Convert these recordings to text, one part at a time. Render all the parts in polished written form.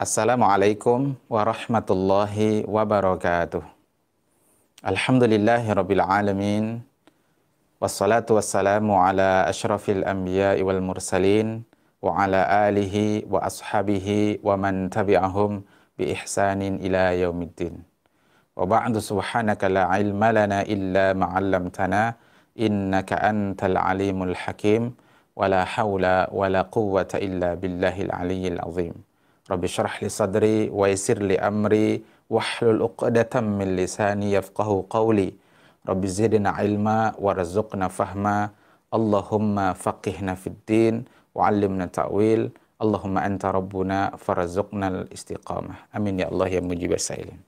Assalamualaikum warahmatullahi wabarakatuh. Alhamdulillahirabbil alamin. Wassalatu wassalamu ala asyrafil anbiya'i wal mursalin wa ala alihi wa ashabihi wa man tabi'ahum bi ihsanin ila yaumiddin. Wa ba'du, subhanaka la ilma lana illa ma 'allamtana innaka antal alimul hakim wa la haula wa la quwwata illa billahil aliyyil azim. Rabbi syrah li sadri wa yassir li amri wahlul 'uqdatam min lisani yafqahu qawli. Rabbi zidna ilma warzuqna fahma. Allahumma faqihna fid din wa 'allimna ta'wil. Allahumma anta rabbuna farzuqnal istiqamah. Amin ya Allah ya mujibas sailin.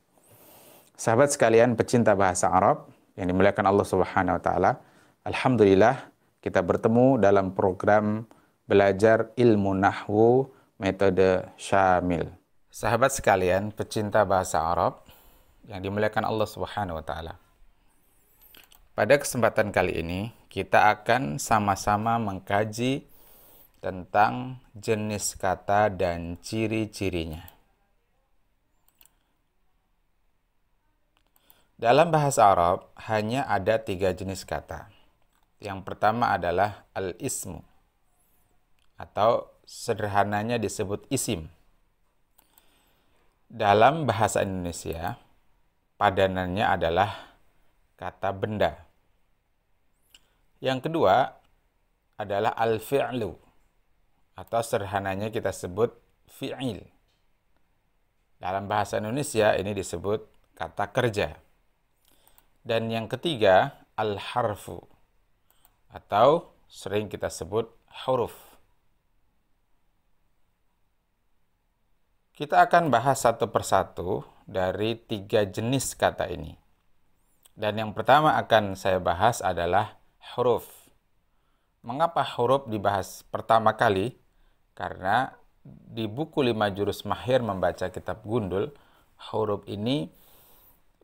Sahabat sekalian pecinta bahasa Arab yang dimuliakan Allah Subhanahu wa taala, alhamdulillah kita bertemu dalam program belajar ilmu nahwu metode syamil. Sahabat sekalian pecinta bahasa Arab yang dimuliakan Allah Subhanahu wa taala. Pada kesempatan kali ini kita akan sama-sama mengkaji tentang jenis kata dan ciri-cirinya. Dalam bahasa Arab hanya ada 3 jenis kata. Yang pertama adalah al-ismu, atau sederhananya disebut isim. Dalam bahasa Indonesia, padanannya adalah kata benda. Yang kedua adalah al-fi'lu, atau sederhananya kita sebut fi'il. Dalam bahasa Indonesia ini disebut kata kerja. Dan yang ketiga al-harfu, atau sering kita sebut huruf. Kita akan bahas satu persatu dari 3 jenis kata ini. Dan yang pertama akan saya bahas adalah huruf. Mengapa huruf dibahas pertama kali? Karena di buku 5 Jurus Mahir Membaca Kitab Gundul, huruf ini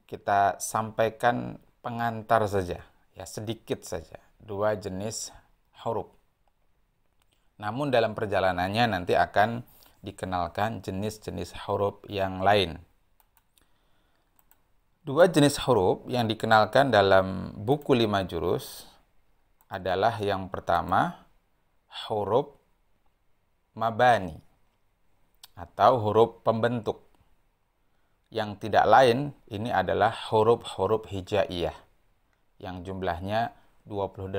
kita sampaikan pengantar saja, ya sedikit saja, 2 jenis huruf. Namun dalam perjalanannya nanti akan dikenalkan jenis-jenis huruf yang lain. 2 jenis huruf yang dikenalkan dalam buku 5 jurus adalah yang pertama huruf mabani atau huruf pembentuk. Yang tidak lain ini adalah huruf-huruf hijaiyah yang jumlahnya 28.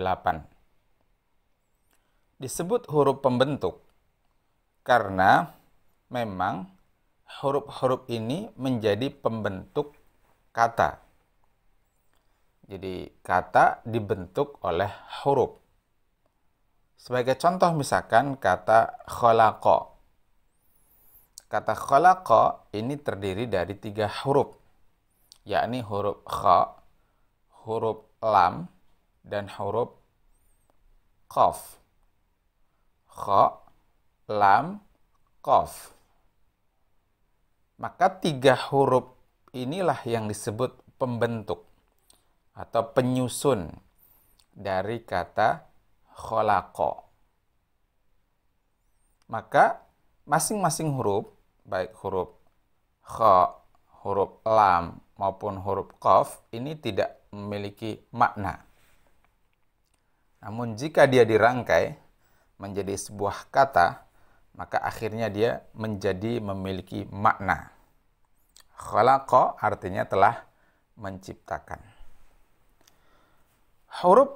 Disebut huruf pembentuk karena memang huruf-huruf ini menjadi pembentuk kata. Jadi kata dibentuk oleh huruf. Sebagai contoh misalkan kata khalaqa. Kata khalaqa ini terdiri dari 3 huruf, yakni huruf kha, huruf lam, dan huruf qaf. Kha, lam, qaf. Maka 3 huruf inilah yang disebut pembentuk atau penyusun dari kata khalaqa. Maka masing-masing huruf, baik huruf kha, huruf lam, maupun huruf qaf, ini tidak memiliki makna. Namun jika dia dirangkai menjadi sebuah kata, maka akhirnya dia menjadi memiliki makna. Khalaqa artinya telah menciptakan. Huruf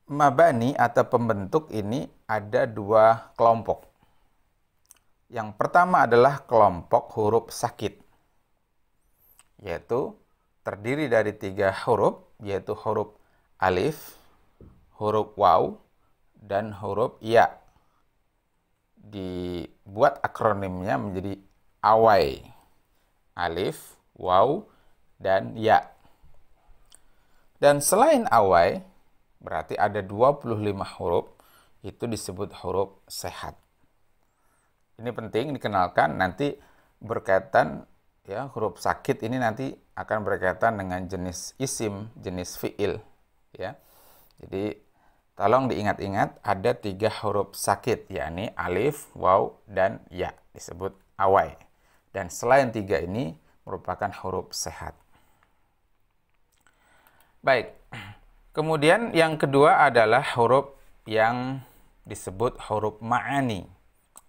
mabani atau pembentuk ini ada 2 kelompok. Yang pertama adalah kelompok huruf sakit, yaitu terdiri dari 3 huruf, yaitu huruf alif, huruf waw, dan huruf ya. Dibuat akronimnya menjadi awai. Alif, waw, dan ya. Dan selain awai, berarti ada 25 huruf, itu disebut huruf sehat. Ini penting dikenalkan, nanti berkaitan, ya, huruf sakit ini nanti akan berkaitan dengan jenis isim, jenis fi'il, ya. Jadi tolong diingat-ingat, ada 3 huruf sakit, yakni alif, waw, dan ya, disebut awai. Dan selain 3 ini merupakan huruf sehat. Baik, kemudian yang kedua adalah huruf yang disebut huruf ma'ani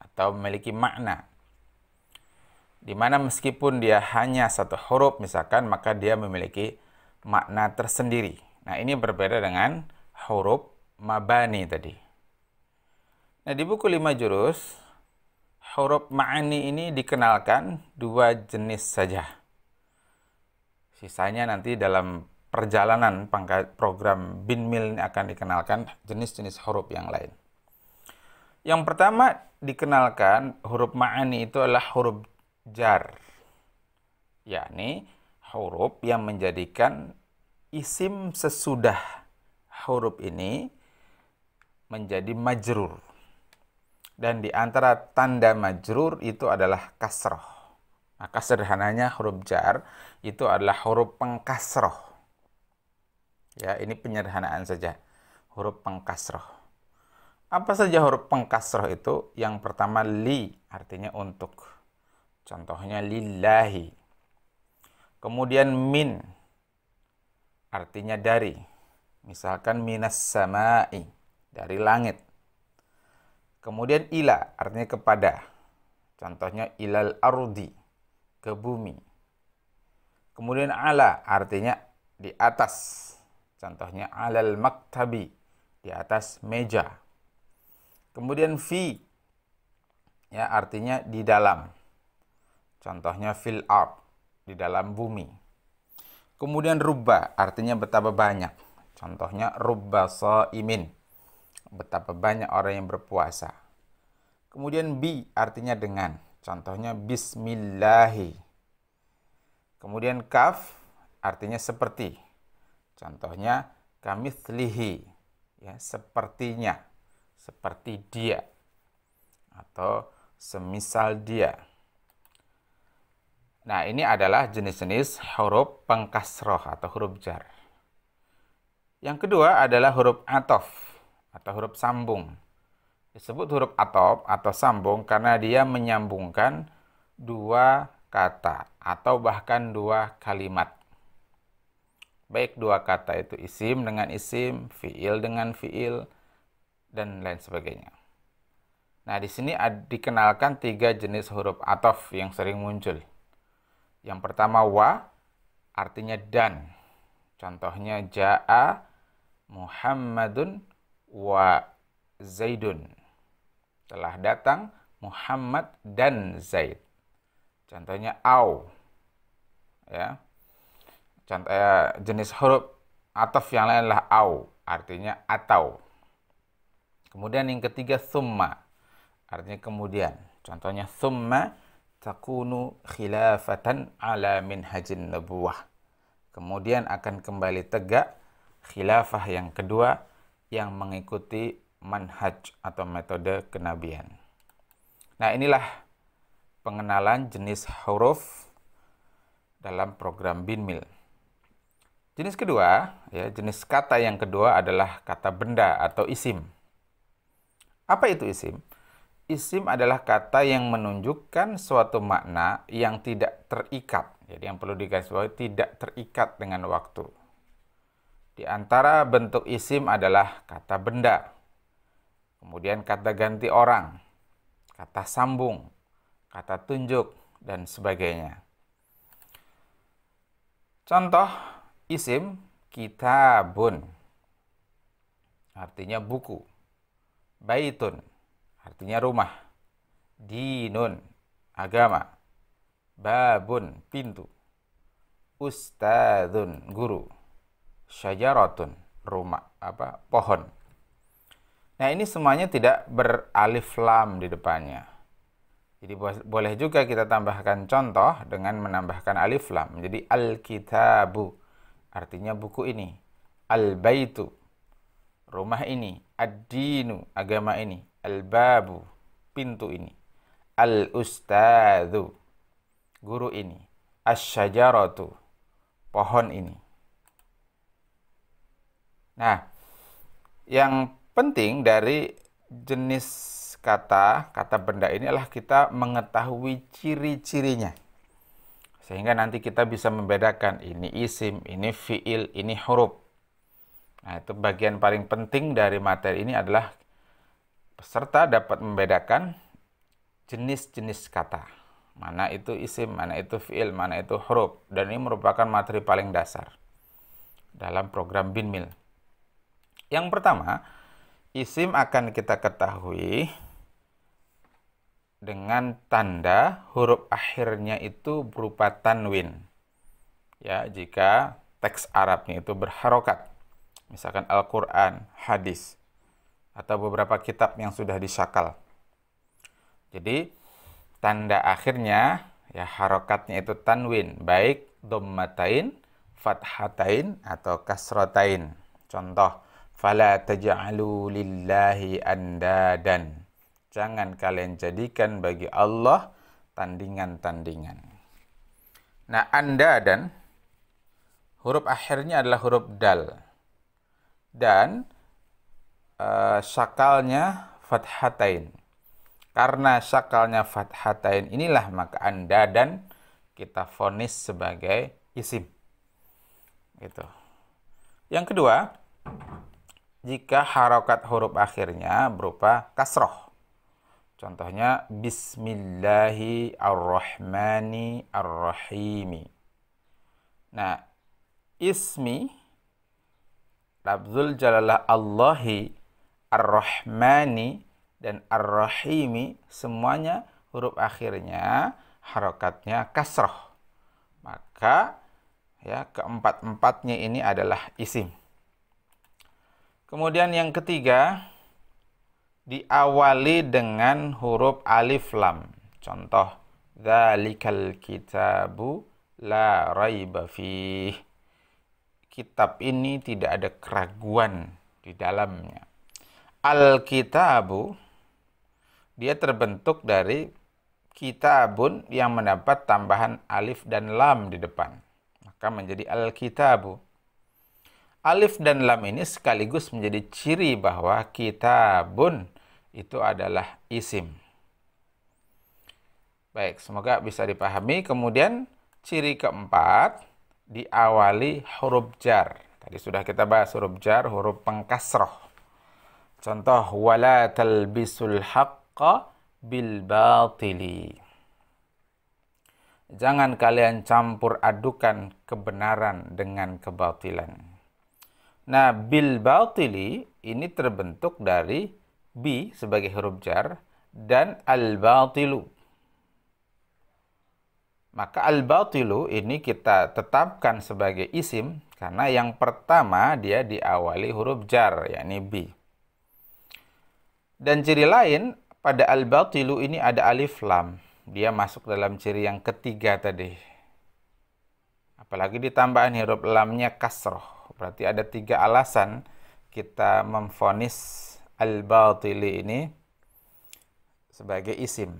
atau memiliki makna. Di mana meskipun dia hanya satu huruf misalkan, maka dia memiliki makna tersendiri. Nah, ini berbeda dengan huruf mabani tadi. Nah, di buku 5 jurus, huruf ma'ani ini dikenalkan 2 jenis saja. Sisanya nanti dalam perjalanan program Binmil ini akan dikenalkan jenis-jenis huruf yang lain. Yang pertama dikenalkan huruf ma'ani itu adalah huruf jar, yakni huruf yang menjadikan isim sesudah huruf ini menjadi majrur. Dan di antara tanda majrur itu adalah kasroh. Maka sederhananya huruf jar itu adalah huruf pengkasroh. Ya, ini penyederhanaan saja. Huruf pengkasroh. Apa saja huruf pengkasroh itu? Yang pertama li, artinya untuk. Contohnya lillahi. Kemudian min, artinya dari. Misalkan minas samai, dari langit. Kemudian ila, artinya kepada. Contohnya ilal ardi, ke bumi. Kemudian ala, artinya di atas. Contohnya alal maktabi, di atas meja. Kemudian fi, ya artinya di dalam. Contohnya fil ard, di dalam bumi. Kemudian rubba, artinya betapa banyak. Contohnya rubba shaimin, betapa banyak orang yang berpuasa. Kemudian bi, artinya dengan. Contohnya bismillahi. Kemudian kaf, artinya seperti. Contohnya kamitslihi, ya sepertinya, seperti dia, atau semisal dia. Nah, ini adalah jenis-jenis huruf pengkasroh atau huruf jar. Yang kedua adalah huruf atof atau huruf sambung. Disebut huruf atof atau sambung karena dia menyambungkan 2 kata atau bahkan 2 kalimat. Baik 2 kata itu isim dengan isim, fiil dengan fiil, dan lain sebagainya. Nah, di sini dikenalkan 3 jenis huruf atof yang sering muncul. Yang pertama wa, artinya dan. Contohnya ja'a Muhammadun wa Zaidun. Telah datang Muhammad dan Zaid. Contohnya au. Ya. Contoh jenis huruf atof yang lain adalah au, artinya atau. Kemudian yang ketiga summa, artinya kemudian. Contohnya summa takunu khilafatan ala minhajin nubuwah. Kemudian akan kembali tegak khilafah yang kedua yang mengikuti manhaj atau metode kenabian. Nah, inilah pengenalan jenis huruf dalam program Binmil. Jenis kedua, ya, jenis kata yang kedua adalah kata benda atau isim. Apa itu isim? Isim adalah kata yang menunjukkan suatu makna yang tidak terikat. Jadi yang perlu digarisbawahi, tidak terikat dengan waktu. Di antara bentuk isim adalah kata benda, kemudian kata ganti orang, kata sambung, kata tunjuk, dan sebagainya. Contoh isim kitabun, artinya buku. Baitun, artinya rumah. Dinun, agama. Babun, pintu. Ustadzun, guru. Syajaratun, rumah, pohon. Nah, ini semuanya tidak beralif lam di depannya. Jadi boleh juga kita tambahkan contoh dengan menambahkan alif lam. Jadi al-kitabu, artinya buku ini. Al-baitu, rumah ini. Ad-dinu, agama ini. Al-babu, pintu ini. Al-ustadzu, guru ini. Asy-syajaratu, pohon ini. Nah, yang penting dari jenis kata benda ini adalah kita mengetahui ciri-cirinya. Sehingga nanti kita bisa membedakan ini isim, ini fiil, ini huruf. Nah, itu bagian paling penting dari materi ini adalah peserta dapat membedakan jenis-jenis kata. Mana itu isim, mana itu fiil, mana itu huruf. Dan ini merupakan materi paling dasar dalam program BINMIL. Yang pertama, isim akan kita ketahui dengan tanda huruf akhirnya itu berupa tanwin. Ya, jika teks Arabnya itu berharokat, misalkan Al-Quran, hadis, atau beberapa kitab yang sudah disyakal. Jadi, tanda akhirnya, ya harokatnya itu tanwin, baik dhammatain, fathatain, atau kasratain. Contoh, fala taj'alu lillahi andadan. Jangan kalian jadikan bagi Allah tandingan-tandingan. Nah, andadan, huruf akhirnya adalah huruf dal. Dan syakalnya fathatain. Karena syakalnya fathatain inilah maka andadan kita vonis sebagai isim. Gitu. Yang kedua, jika harokat huruf akhirnya berupa kasroh. Contohnya Bismillahirrahmanirrahim. Nah, ismi lafzul jalalah Allahi ar-Rahmani dan ar-Rahimi semuanya huruf akhirnya harokatnya kasroh. Maka ya keempat-empatnya ini adalah isim. Kemudian yang ketiga, diawali dengan huruf alif lam. Contoh, dzalikal kitabu la raiba fih. Kitab ini tidak ada keraguan di dalamnya. Al-kitabu, dia terbentuk dari kitabun yang mendapat tambahan alif dan lam di depan. Maka menjadi al-kitabu. Alif dan lam ini sekaligus menjadi ciri bahwa kitabun itu adalah isim. Baik, semoga bisa dipahami. Kemudian ciri keempat, diawali huruf jar. Tadi sudah kita bahas huruf jar, huruf pengkasroh. Contoh, wala talbisul haqqa bil batili. Jangan kalian campur adukan kebenaran dengan kebatilan. Nah, bil batili ini terbentuk dari bi sebagai huruf jar dan al-batilu. Maka al-batilu ini kita tetapkan sebagai isim karena yang pertama dia diawali huruf jar, yakni bi. Dan ciri lain pada al-batilu ini ada alif lam. Dia masuk dalam ciri yang ketiga tadi. Apalagi ditambahin huruf lamnya kasroh. Berarti ada 3 alasan kita memvonis al-batili ini sebagai isim.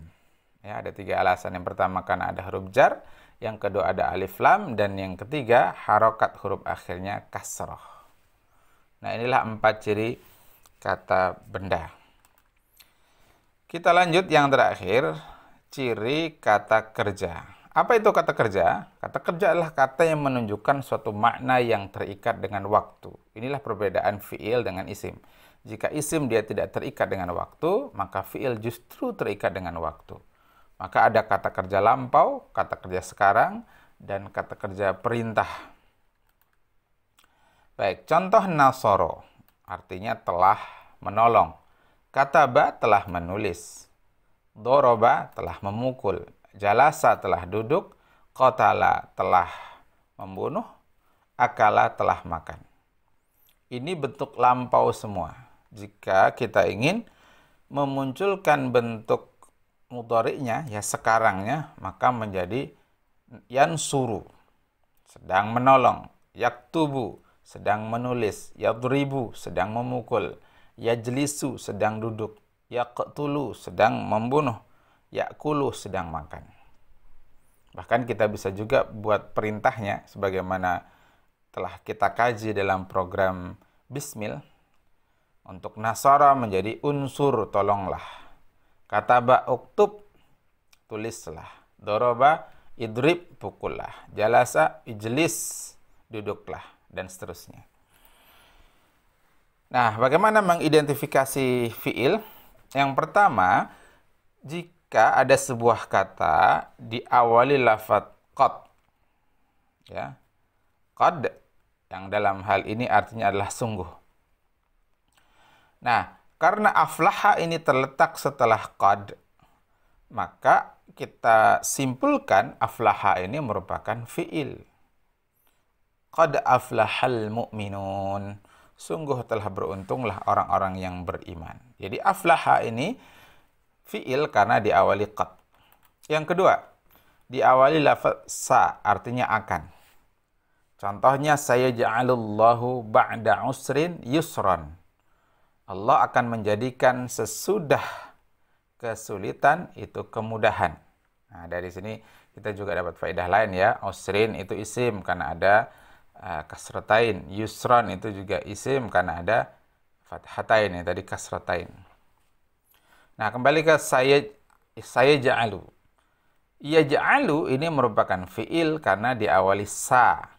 Ya, ada 3 alasan. Yang pertama karena ada huruf jar, yang kedua ada alif lam, dan yang ketiga harokat huruf akhirnya kasroh. Nah, inilah 4 ciri kata benda. Kita lanjut yang terakhir, ciri kata kerja. Apa itu kata kerja? Kata kerja adalah kata yang menunjukkan suatu makna yang terikat dengan waktu. Inilah perbedaan fiil dengan isim. Jika isim dia tidak terikat dengan waktu, maka fiil justru terikat dengan waktu. Maka ada kata kerja lampau, kata kerja sekarang, dan kata kerja perintah. Baik, contoh nasoro, artinya telah menolong. Kataba telah menulis. Doroba telah memukul. Jalasa telah duduk. Qatala telah membunuh. Akala telah makan. Ini bentuk lampau semua. Jika kita ingin memunculkan bentuk mudhari'nya, ya sekarangnya, maka menjadi yansuru, sedang menolong. Yaktubu, sedang menulis. Yadribu, sedang memukul. Yajlisu, sedang duduk. Yaqtulu, sedang membunuh. Yakulu, sedang makan. Bahkan kita bisa juga buat perintahnya sebagaimana telah kita kaji dalam program Bismil. Untuk nasara menjadi unsur, tolonglah. Kataba uktub, tulislah. Doroba idrib, pukullah. Jalasa ijlis, duduklah, dan seterusnya. Nah, bagaimana mengidentifikasi fiil? Yang pertama, jika ada sebuah kata diawali lafadz qad, ya, qad yang dalam hal ini artinya adalah sungguh. Nah, karena aflaha ini terletak setelah qad, maka kita simpulkan aflaha ini merupakan fiil. Qad aflahal mu'minun. Sungguh telah beruntunglah orang-orang yang beriman. Jadi aflaha ini fiil karena diawali qad. Yang kedua, diawali lafaz sa, artinya akan. Contohnya, saya ja'alullahu ba'da usrin yusran. Allah akan menjadikan sesudah kesulitan itu kemudahan. Nah, dari sini kita juga dapat faedah lain ya. Usrin itu isim karena ada kasratain. Yusran itu juga isim karena ada fathatain, yang tadi kasratain. Nah, kembali ke saya ja'alu. Ya ja'alu ini merupakan fiil karena diawali sa.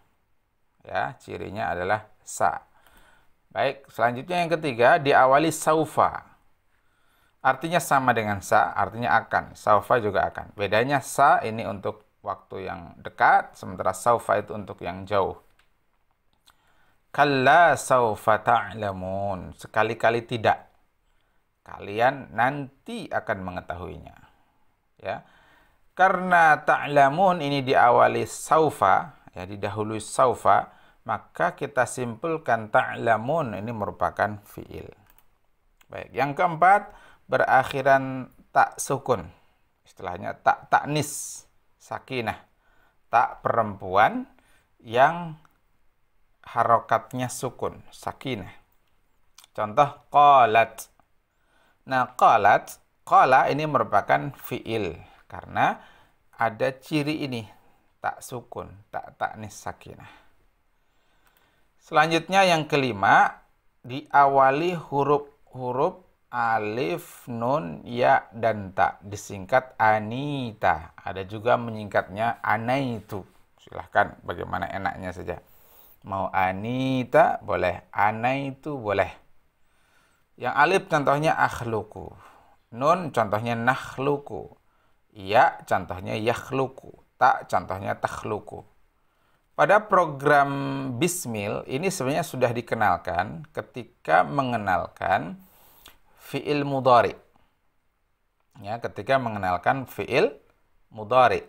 Ya, cirinya adalah sa. Baik, selanjutnya yang ketiga diawali saufa. Artinya sama dengan sa, artinya akan. Saufa juga akan. Bedanya sa ini untuk waktu yang dekat, sementara saufa itu untuk yang jauh. Kalla saufa ta'lamun. Sekali-kali tidak. Kalian nanti akan mengetahuinya. Ya. Karena ta'lamun ini diawali saufa, ya, didahului saufa, maka kita simpulkan ta'lamun ini merupakan fiil. Baik, yang keempat berakhiran tak sukun. Istilahnya tak taknis, sakinah. Tak perempuan yang harokatnya sukun, sakinah. Contoh qalat. Nah, qala ini merupakan fiil karena ada ciri ini, tak sukun, tak taknis, sakinah. Selanjutnya yang kelima, diawali huruf-huruf alif, nun, ya, dan ta. Disingkat anita. Ada juga menyingkatnya anaitu. Silahkan bagaimana enaknya saja. Mau anita boleh, anaitu boleh. Yang alif contohnya akhluku. Nun contohnya nakhluku. Ya contohnya yakhluku. Ta contohnya takhluku. Pada program Bismil ini sebenarnya sudah dikenalkan ketika mengenalkan fi'il mudhari. Ya, ketika mengenalkan fi'il mudhari.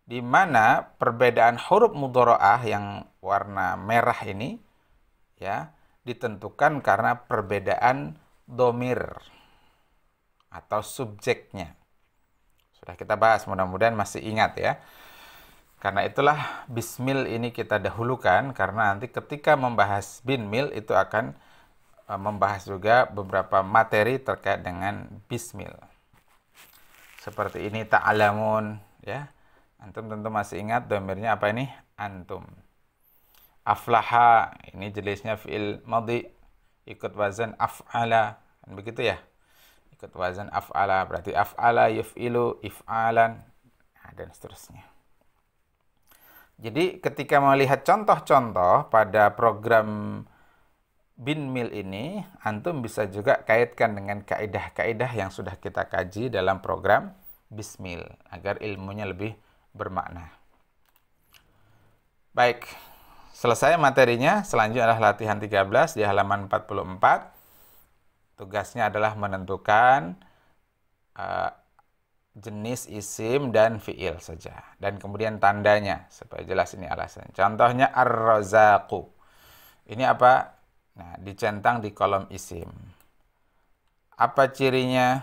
Di mana perbedaan huruf mudhara'ah yang warna merah ini ya ditentukan karena perbedaan dhamir atau subjeknya. Sudah kita bahas, mudah-mudahan masih ingat ya. Karena itulah Bismil ini kita dahulukan karena nanti ketika membahas Binmil itu akan membahas juga beberapa materi terkait dengan Bismil. Seperti ini ta'alamun ya. Antum tentu masih ingat dhamirnya apa ini? Antum. Aflaha, ini jenisnya fi'il madhi, ikut wazan af'ala, kan begitu ya? Ikut wazan af'ala, berarti af'ala yuf'ilu, if'alan, nah, dan seterusnya. Jadi ketika melihat contoh-contoh pada program Binmil ini, antum bisa juga kaitkan dengan kaidah-kaidah yang sudah kita kaji dalam program Bismil, agar ilmunya lebih bermakna. Baik, selesai materinya. Selanjutnya adalah latihan 13 di halaman 44. Tugasnya adalah menentukan jenis isim dan fiil saja. Dan kemudian tandanya, supaya jelas ini alasan. Contohnya ar-razaqu. Ini apa? Nah, dicentang di kolom isim. Apa cirinya?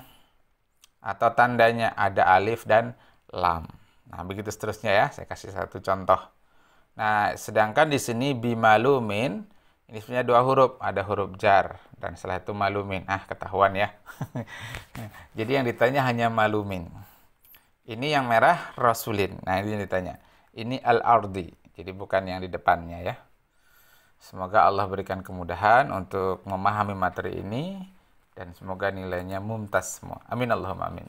Atau tandanya? Ada alif dan lam. Nah, begitu seterusnya ya. Saya kasih satu contoh. Nah, sedangkan di sini bimalumin, ini sebenarnya dua huruf. Ada huruf jar. Dan setelah itu malumin. Ah, ketahuan ya. Jadi yang ditanya hanya malumin. Ini yang merah rasulin. Nah, ini yang ditanya. Ini al-ardi. Jadi bukan yang di depannya ya. Semoga Allah berikan kemudahan untuk memahami materi ini dan semoga nilainya mumtaz semua. Amin Allahumma amin.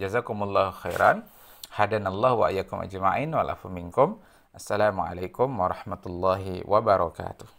Jazakumullahu khairan. Hadanallahu wa iyyakum ajma'in wa lafu minkum. Assalamualaikum warahmatullahi wabarakatuh.